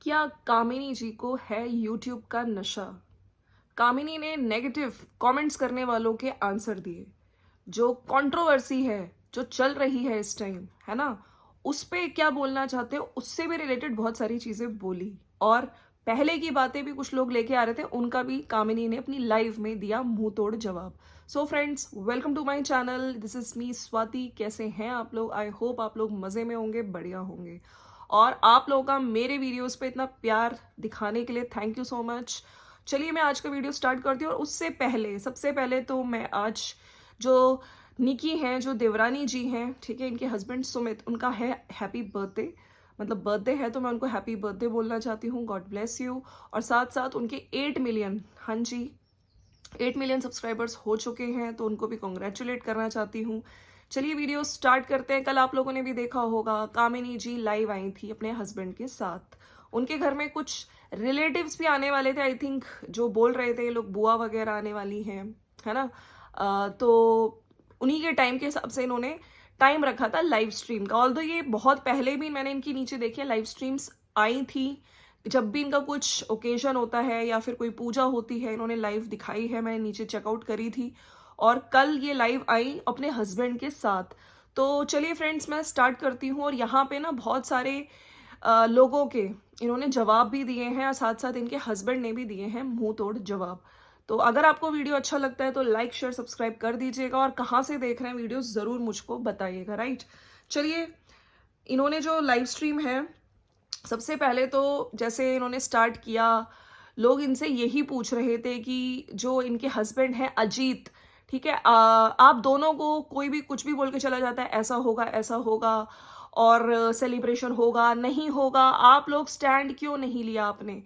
क्या कामिनी जी को है यूट्यूब का नशा? कामिनी ने नेगेटिव कमेंट्स करने वालों के आंसर दिए। जो कंट्रोवर्सी है, जो चल रही है इस टाइम, है ना? उस पे क्या बोलना चाहते हो, उससे भी रिलेटेड बहुत सारी चीज़ें बोली। और पहले की बातें भी कुछ लोग लेके आ रहे थे, उनका भी कामिनी ने अपनी लाइव में दिया मुँह तोड़ जवाब। So friends, welcome to my channel. This is me Swati. कैसे हैं आप लोग? आई होप आप लोग मज़े में होंगे, बढ़िया होंगे। और आप लोगों का मेरे वीडियोस पे इतना प्यार दिखाने के लिए थैंक यू सो मच। चलिए मैं आज का वीडियो स्टार्ट करती हूँ। और उससे पहले, सबसे पहले तो मैं आज जो निकी हैं, जो देवरानी जी हैं, ठीक है, इनके हस्बैंड सुमित, उनका है हैप्पी बर्थडे। मतलब बर्थडे है तो मैं उनको हैप्पी बर्थडे बोलना चाहती हूँ। God bless you. और साथ साथ उनके 8 मिलियन, हाँ जी, 8 मिलियन सब्सक्राइबर्स हो चुके हैं, तो उनको भी कॉन्ग्रेचुलेट करना चाहती हूँ। चलिए वीडियो स्टार्ट करते हैं। कल आप लोगों ने भी देखा होगा, कामिनी जी लाइव आई थी अपने हस्बैंड के साथ। उनके घर में कुछ रिलेटिव्स भी आने वाले थे, आई थिंक, जो बोल रहे थे ये लोग बुआ वगैरह आने वाली हैं, है ना? तो उन्हीं के टाइम के हिसाब से इन्होंने टाइम रखा था लाइव स्ट्रीम का। ऑल्दो ये बहुत पहले भी मैंने इनकी नीचे देखी है, लाइव स्ट्रीम्स आई थी। जब भी इनका कुछ ओकेजन होता है या फिर कोई पूजा होती है, इन्होंने लाइव दिखाई है, मैंने नीचे चेकआउट करी थी। और कल ये लाइव आई अपने हस्बैंड के साथ। तो चलिए फ्रेंड्स, मैं स्टार्ट करती हूँ। और यहाँ पे ना बहुत सारे लोगों के इन्होंने जवाब भी दिए हैं, और साथ साथ इनके हस्बैंड ने भी दिए हैं मुंह तोड़ जवाब। तो अगर आपको वीडियो अच्छा लगता है तो लाइक शेयर सब्सक्राइब कर दीजिएगा, और कहाँ से देख रहे हैं वीडियो ज़रूर मुझको बताइएगा, राइट? चलिए, इन्होंने जो लाइव स्ट्रीम है, सबसे पहले तो जैसे इन्होंने स्टार्ट किया, लोग इनसे यही पूछ रहे थे कि जो इनके हस्बैंड हैं अजीत, ठीक है, आप दोनों को कोई भी कुछ भी बोल के चला जाता है, ऐसा होगा और सेलिब्रेशन होगा, नहीं होगा, आप लोग स्टैंड क्यों नहीं लिया आपने?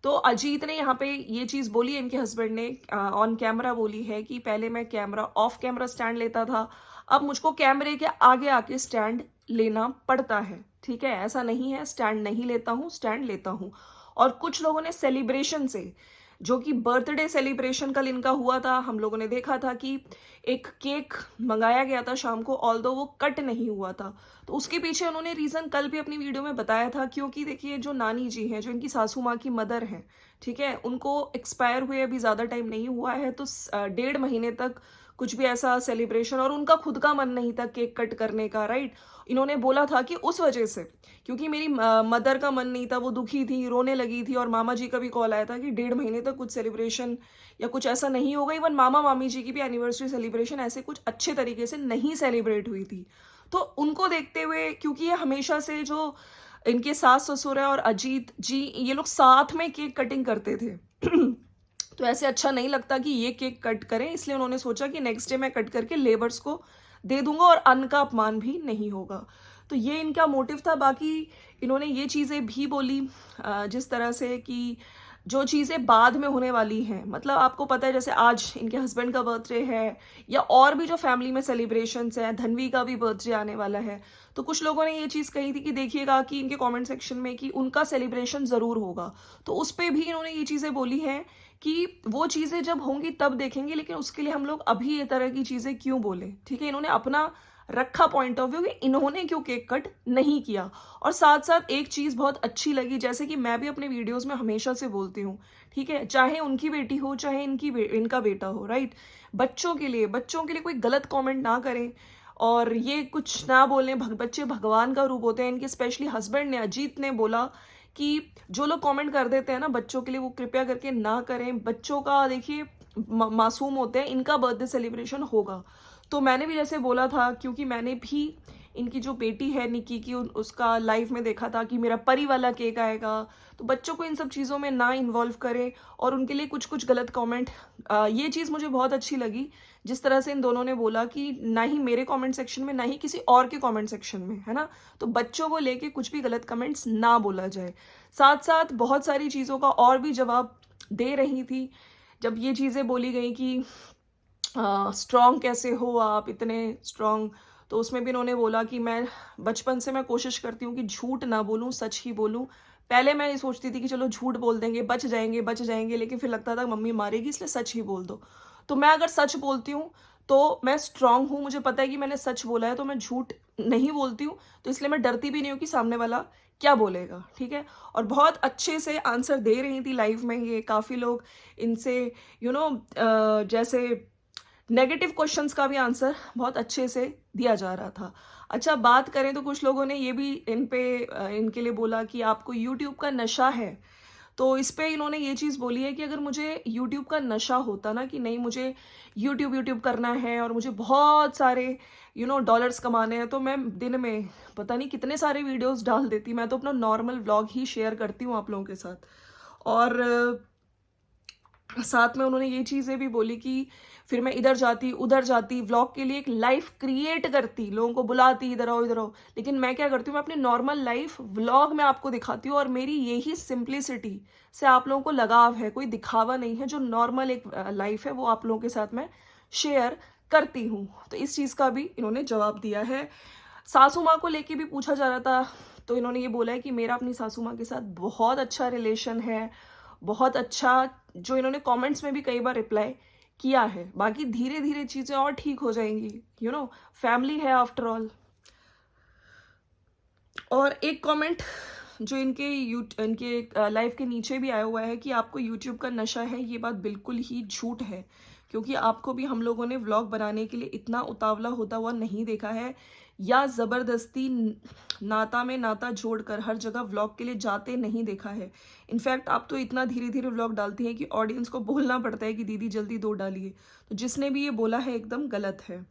तो अजीत ने यहाँ पे ये चीज़ बोली है, इनके हस्बैंड ने ऑन कैमरा बोली है कि पहले मैं कैमरा ऑफ कैमरा स्टैंड लेता था, अब मुझको कैमरे के आगे आके स्टैंड लेना पड़ता है। ठीक है, ऐसा नहीं है स्टैंड नहीं लेता हूँ, स्टैंड लेता हूँ। और कुछ लोगों ने सेलिब्रेशन से, जो कि बर्थडे सेलिब्रेशन कल इनका हुआ था, हम लोगों ने देखा था कि एक केक मंगाया गया था शाम को, ऑल्दो वो कट नहीं हुआ था। तो उसके पीछे उन्होंने रीज़न कल भी अपनी वीडियो में बताया था, क्योंकि देखिए जो नानी जी हैं, जो इनकी सासू माँ की मदर हैं, ठीक है, उनको एक्सपायर हुए अभी ज़्यादा टाइम नहीं हुआ है, तो 1.5 महीने तक कुछ भी ऐसा सेलिब्रेशन, और उनका खुद का मन नहीं था केक कट करने का, राइट? इन्होंने बोला था कि उस वजह से, क्योंकि मेरी मदर का मन नहीं था, वो दुखी थी, रोने लगी थी, और मामा जी का भी कॉल आया था कि 1.5 महीने तक कुछ सेलिब्रेशन या कुछ ऐसा नहीं होगा। इवन मामा मामी जी की भी एनिवर्सरी सेलिब्रेशन ऐसे कुछ अच्छे तरीके से नहीं सेलिब्रेट हुई थी। तो उनको देखते हुए, क्योंकि ये हमेशा से जो इनके सास ससुर है और अजीत जी, ये लोग साथ में केक कटिंग करते थे तो ऐसे अच्छा नहीं लगता कि ये केक कट करें, इसलिए उन्होंने सोचा कि नेक्स्ट डे मैं कट करके लेबर्स को दे दूंगा और अन्न का अपमान भी नहीं होगा। तो ये इनका मोटिव था। बाकी इन्होंने ये चीज़ें भी बोली, जिस तरह से कि जो चीज़ें बाद में होने वाली हैं, मतलब आपको पता है जैसे आज इनके हस्बैंड का बर्थडे है, या और भी जो फैमिली में सेलिब्रेशंस हैं, धनवी का भी बर्थडे आने वाला है। तो कुछ लोगों ने ये चीज़ कही थी कि देखिएगा कि इनके कमेंट सेक्शन में कि उनका सेलिब्रेशन ज़रूर होगा। तो उस पर भी इन्होंने ये चीज़ें बोली हैं कि वो चीज़ें जब होंगी तब देखेंगे, लेकिन उसके लिए हम लोग अभी ये तरह की चीज़ें क्यों बोले। ठीक है, इन्होंने अपना रखा पॉइंट ऑफ व्यू कि इन्होंने क्यों केक कट नहीं किया। और साथ साथ एक चीज़ बहुत अच्छी लगी, जैसे कि मैं भी अपने वीडियोस में हमेशा से बोलती हूँ, ठीक है, चाहे उनकी बेटी हो, चाहे इनका बेटा हो, राइट? बच्चों के लिए कोई गलत कमेंट ना करें, और ये कुछ ना बोलें। बच्चे भगवान का रूप होते हैं। इनके स्पेशली हस्बैंड ने, अजीत ने बोला कि जो लोग कमेंट कर देते हैं ना बच्चों के लिए, वो कृपया करके ना करें। बच्चों का देखिए मासूम होते हैं, इनका बर्थडे सेलिब्रेशन होगा। तो मैंने भी जैसे बोला था, क्योंकि मैंने भी इनकी जो बेटी है निकी की, उसका लाइव में देखा था कि मेरा परी वाला केक आएगा। तो बच्चों को इन सब चीज़ों में ना इन्वॉल्व करें, और उनके लिए कुछ कुछ गलत कमेंट, ये चीज़ मुझे बहुत अच्छी लगी, जिस तरह से इन दोनों ने बोला कि ना ही मेरे कमेंट सेक्शन में, ना ही किसी और के कमेंट सेक्शन में, है ना? तो बच्चों को लेके कुछ भी गलत कमेंट्स ना बोला जाए। साथ साथ बहुत सारी चीज़ों का और भी जवाब दे रही थी। जब ये चीज़ें बोली गई कि स्ट्रॉन्ग कैसे हो आप, इतने स्ट्रॉन्ग, तो उसमें भी इन्होंने बोला कि मैं बचपन से मैं कोशिश करती हूँ कि झूठ ना बोलूँ, सच ही बोलूँ। पहले मैं ये सोचती थी कि चलो झूठ बोल देंगे, बच जाएंगे, लेकिन फिर लगता था मम्मी मारेगी, इसलिए सच ही बोल दो। तो मैं अगर सच बोलती हूँ तो मैं स्ट्रांग हूँ, मुझे पता है कि मैंने सच बोला है, तो मैं झूठ नहीं बोलती हूँ। तो इसलिए मैं डरती भी नहीं हूँ कि सामने वाला क्या बोलेगा, ठीक है। और बहुत अच्छे से आंसर दे रही थी लाइव में ये, काफ़ी लोग इनसे जैसे नेगेटिव क्वेश्चंस का भी आंसर बहुत अच्छे से दिया जा रहा था। अच्छा, बात करें तो कुछ लोगों ने ये भी इनके लिए बोला कि आपको यूट्यूब का नशा है। तो इस पे इन्होंने ये चीज़ बोली है कि अगर मुझे यूट्यूब का नशा होता ना, कि नहीं मुझे यूट्यूब करना है और मुझे बहुत सारे डॉलर्स कमाने हैं, तो मैं दिन में पता नहीं कितने सारे वीडियोस डाल देती। मैं तो अपना नॉर्मल व्लॉग ही शेयर करती हूँ आप लोगों के साथ। और साथ में उन्होंने ये चीज़ें भी बोली कि फिर मैं इधर जाती उधर जाती, व्लॉग के लिए एक लाइफ क्रिएट करती, लोगों को बुलाती इधर आओ इधर आओ। लेकिन मैं क्या करती हूँ, मैं अपनी नॉर्मल लाइफ व्लॉग में आपको दिखाती हूँ, और मेरी यही सिंप्लिसिटी से आप लोगों को लगाव है, कोई दिखावा नहीं है। जो नॉर्मल एक लाइफ है वो आप लोगों के साथ मैं शेयर करती हूँ। तो इस चीज़ का भी इन्होंने जवाब दिया है। सासू माँ को लेके भी पूछा जा रहा था, तो इन्होंने ये बोला है कि मेरा अपनी सासू माँ के साथ बहुत अच्छा रिलेशन है, बहुत अच्छा। जो इन्होंने कमेंट्स में भी कई बार रिप्लाई किया है। बाकी धीरे धीरे चीज़ें और ठीक हो जाएंगी, फैमिली है आफ्टर ऑल। और एक कमेंट जो इनके लाइफ के नीचे भी आया हुआ है कि आपको यूट्यूब का नशा है, ये बात बिल्कुल ही झूठ है, क्योंकि आपको भी हम लोगों ने व्लॉग बनाने के लिए इतना उतावला होता हुआ नहीं देखा है, या ज़बरदस्ती नाता में नाता जोड़कर हर जगह व्लॉग के लिए जाते नहीं देखा है। इनफैक्ट आप तो इतना धीरे धीरे व्लॉग डालती हैं कि ऑडियंस को बोलना पड़ता है कि दीदी जल्दी 2 डालिए। तो जिसने भी ये बोला है एकदम गलत है।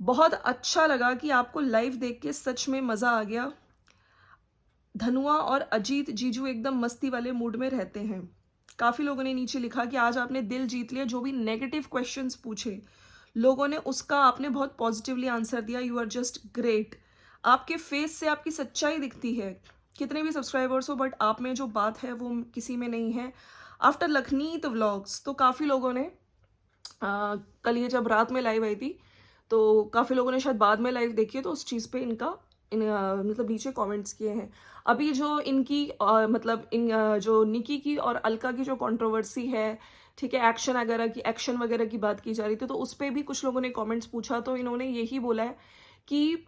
बहुत अच्छा लगा कि आपको लाइव देख के सच में मज़ा आ गया। धनुआ और अजीत जीजू एकदम मस्ती वाले मूड में रहते हैं। काफ़ी लोगों ने नीचे लिखा कि आज आपने दिल जीत लिया, जो भी नेगेटिव क्वेश्चंस पूछे लोगों ने उसका आपने बहुत पॉजिटिवली आंसर दिया। You are just great. आपके फेस से आपकी सच्चाई दिखती है, कितने भी सब्सक्राइबर्स हो, बट आप में जो बात है वो किसी में नहीं है। आफ्टर लखनीत व्लॉग्स तो काफ़ी लोगों ने कल ये जब रात में लाइव आई थी, तो काफ़ी लोगों ने शायद बाद में लाइव देखी है, तो उस चीज़ पे मतलब नीचे कमेंट्स किए हैं। अभी जो इनकी जो निकी की और अलका की जो कंट्रोवर्सी है, ठीक है, एक्शन वगैरह की बात की जा रही थी, तो उस पर भी कुछ लोगों ने कमेंट्स पूछा, तो इन्होंने यही बोला है कि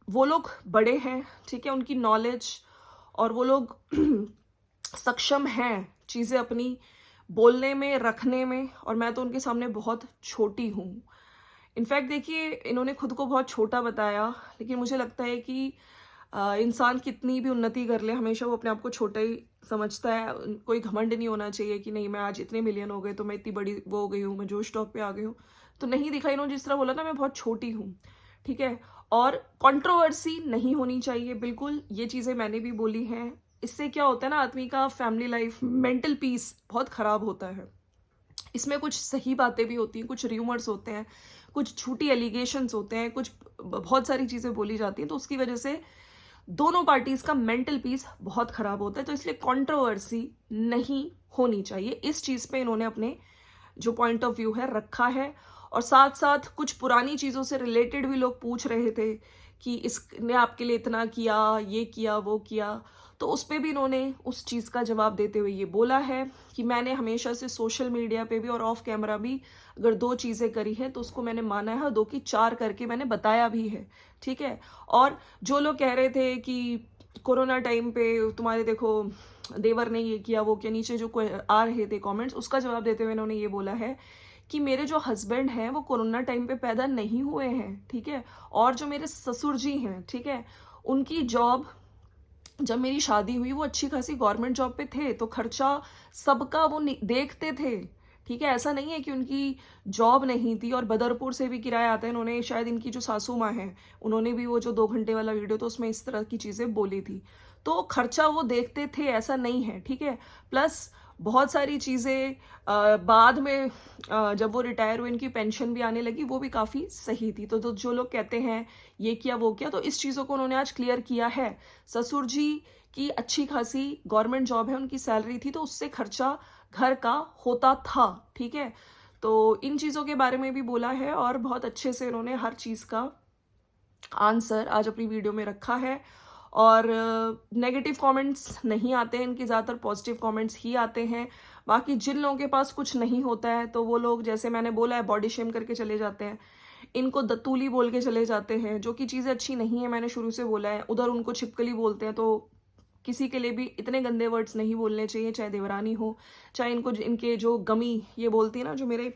वो लोग बड़े हैं, ठीक है, उनकी नॉलेज और वो लोग सक्षम हैं चीज़ें अपनी बोलने में, रखने में, और मैं तो उनके सामने बहुत छोटी हूँ। इनफैक्ट देखिए, इन्होंने खुद को बहुत छोटा बताया, लेकिन मुझे लगता है कि इंसान कितनी भी उन्नति कर ले, हमेशा वो अपने आप को छोटा ही समझता है। कोई घमंड नहीं होना चाहिए कि नहीं मैं आज इतने मिलियन हो गए तो मैं इतनी बड़ी वो हो गई हूँ, मैं जोश टॉक पे आ गई हूँ। तो नहीं दिखा, इन्होंने जिस तरह बोला ना, मैं बहुत छोटी हूँ, ठीक है। और कंट्रोवर्सी नहीं होनी चाहिए, बिल्कुल, ये चीज़ें मैंने भी बोली हैं। इससे क्या होता है ना, आदमी का फैमिली लाइफ, मेंटल पीस बहुत ख़राब होता है। इसमें कुछ सही बातें भी होती हैं, कुछ र्यूमर्स होते हैं, कुछ झूठी एलिगेशंस होते हैं, कुछ बहुत सारी चीज़ें बोली जाती हैं, तो उसकी वजह से दोनों पार्टीज का मेंटल पीस बहुत खराब होता है। तो इसलिए कंट्रोवर्सी नहीं होनी चाहिए। इस चीज़ पे इन्होंने अपने जो पॉइंट ऑफ व्यू है रखा है। और साथ साथ कुछ पुरानी चीज़ों से रिलेटेड भी लोग पूछ रहे थे कि इसने आपके लिए इतना किया, ये किया, वो किया, तो उस पर भी इन्होंने उस चीज़ का जवाब देते हुए ये बोला है कि मैंने हमेशा से सोशल मीडिया पे भी और ऑफ कैमरा भी अगर 2 चीज़ें करी हैं तो उसको मैंने माना है, और 2 की 4 करके मैंने बताया भी है, ठीक है। और जो लोग कह रहे थे कि कोरोना टाइम पे तुम्हारे देखो देवर ने ये किया वो किया, नीचे जो आ रहे थे कमेंट्स, उसका जवाब देते हुए इन्होंने ये बोला है कि मेरे जो हस्बैंड हैं वो कोरोना टाइम पे पैदा नहीं हुए हैं, ठीक है। और जो मेरे ससुर जी हैं, ठीक है, उनकी जॉब जब मेरी शादी हुई वो अच्छी खासी गवर्नमेंट जॉब पे थे, तो खर्चा सबका वो देखते थे, ठीक है। ऐसा नहीं है कि उनकी जॉब नहीं थी। और बदरपुर से भी किराया आता है, इन्होंने शायद इनकी जो सासू माँ हैं उन्होंने भी वो जो 2 घंटे वाला वीडियो तो उसमें इस तरह की चीज़ें बोली थी, तो खर्चा वो देखते थे, ऐसा नहीं है, ठीक है। प्लस बहुत सारी चीज़ें बाद में जब वो रिटायर हुए इनकी पेंशन भी आने लगी, वो भी काफ़ी सही थी। तो जो लोग कहते हैं ये किया वो किया, तो इस चीज़ों को उन्होंने आज क्लियर किया है। ससुर जी की अच्छी खासी गवर्नमेंट जॉब है, उनकी सैलरी थी, तो उससे खर्चा घर का होता था, ठीक है। तो इन चीज़ों के बारे में भी बोला है, और बहुत अच्छे से उन्होंने हर चीज़ का आंसर आज अपनी वीडियो में रखा है। और नेगेटिव कमेंट्स नहीं आते हैं इनके, ज़्यादातर पॉजिटिव कमेंट्स ही आते हैं। बाकी जिन लोगों के पास कुछ नहीं होता है तो वो लोग, जैसे मैंने बोला है, बॉडी शेम करके चले जाते हैं। इनको दतूली बोल के चले जाते हैं, जो कि चीज़ें अच्छी नहीं है, मैंने शुरू से बोला है। उधर उनको छिपकली बोलते हैं, तो किसी के लिए भी इतने गंदे वर्ड्स नहीं बोलने चाहिए, चाहे देवरानी हो, चाहे इनको इनके जो गमी ये बोलती है ना, जो मेरे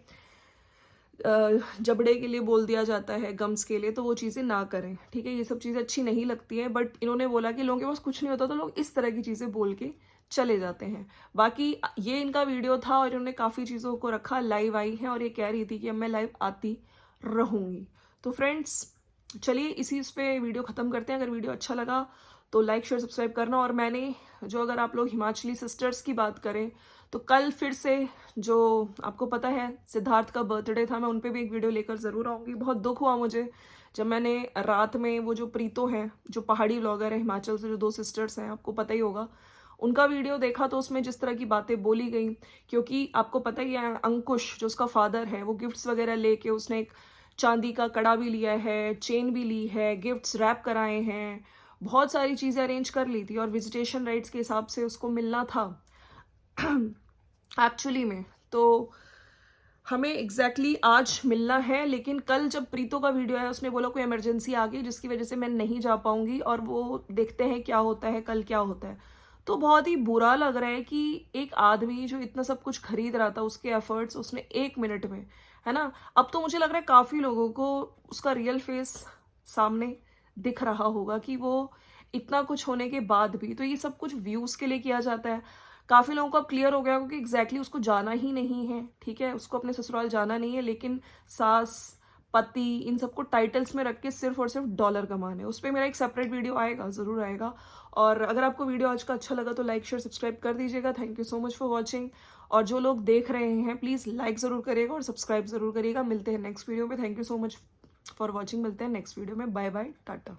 जबड़े के लिए बोल दिया जाता है, गम्स के लिए, तो वो चीज़ें ना करें, ठीक है। ये सब चीज़ें अच्छी नहीं लगती है, बट इन्होंने बोला कि लोगों के पास कुछ नहीं होता तो लोग इस तरह की चीज़ें बोल के चले जाते हैं। बाकी ये इनका वीडियो था और इन्होंने काफ़ी चीज़ों को रखा, लाइव आई हैं और ये कह रही थी कि अब मैं लाइव आती रहूँगी। तो फ्रेंड्स, चलिए इसी इस पे वीडियो ख़त्म करते हैं। अगर वीडियो अच्छा लगा तो लाइक शेयर सब्सक्राइब करना। और मैंने जो, अगर आप लोग हिमाचली सिस्टर्स की बात करें, तो कल फिर से, जो आपको पता है सिद्धार्थ का बर्थडे था, मैं उन पे भी एक वीडियो लेकर ज़रूर आऊँगी। बहुत दुख हुआ मुझे जब मैंने रात में वो जो प्रीतो हैं, जो पहाड़ी व्लॉगर है हिमाचल से, जो 2 सिस्टर्स हैं, आपको पता ही होगा, उनका वीडियो देखा तो उसमें जिस तरह की बातें बोली गई, क्योंकि आपको पता ही है अंकुश जो उसका फादर है, वो गिफ्ट्स वगैरह लेके उसने एक चांदी का कड़ा भी लिया है, चेन भी ली है, गिफ्ट्स रैप कराए हैं, बहुत सारी चीज़ें अरेंज कर ली थी और विजिटेशन राइट्स के हिसाब से उसको मिलना था एक्चुअली में। तो हमें एग्जैक्टली आज मिलना है, लेकिन कल जब प्रीतो का वीडियो आया उसने बोला कोई इमरजेंसी आ गई जिसकी वजह से मैं नहीं जा पाऊंगी, और वो देखते हैं क्या होता है, कल क्या होता है। तो बहुत ही बुरा लग रहा है कि एक आदमी जो इतना सब कुछ खरीद रहा था, उसके एफर्ट्स उसने 1 मिनट में, है ना। अब तो मुझे लग रहा है काफ़ी लोगों को उसका रियल फेस सामने दिख रहा होगा कि वो इतना कुछ होने के बाद भी, तो ये सब कुछ व्यूज़ के लिए किया जाता है। काफ़ी लोगों को अब क्लियर हो गया होगा कि एग्जैक्टली उसको जाना ही नहीं है, ठीक है, उसको अपने ससुराल जाना नहीं है, लेकिन सास, पति, इन सबको टाइटल्स में रख के सिर्फ और सिर्फ डॉलर कमाने। उस पर मेरा एक सेपरेट वीडियो आएगा, ज़रूर आएगा। और अगर आपको वीडियो आज का अच्छा लगा तो लाइक शेयर सब्सक्राइब कर दीजिएगा। Thank you so much for watching. और जो लोग देख रहे हैं प्लीज़ लाइक ज़रूर करिएगा और सब्सक्राइब ज़रूर करिएगा। मिलते हैं नेक्स्ट वीडियो में। Thank you so much for watching. मिलते हैं नेक्स्ट वीडियो में। Bye bye, Tata.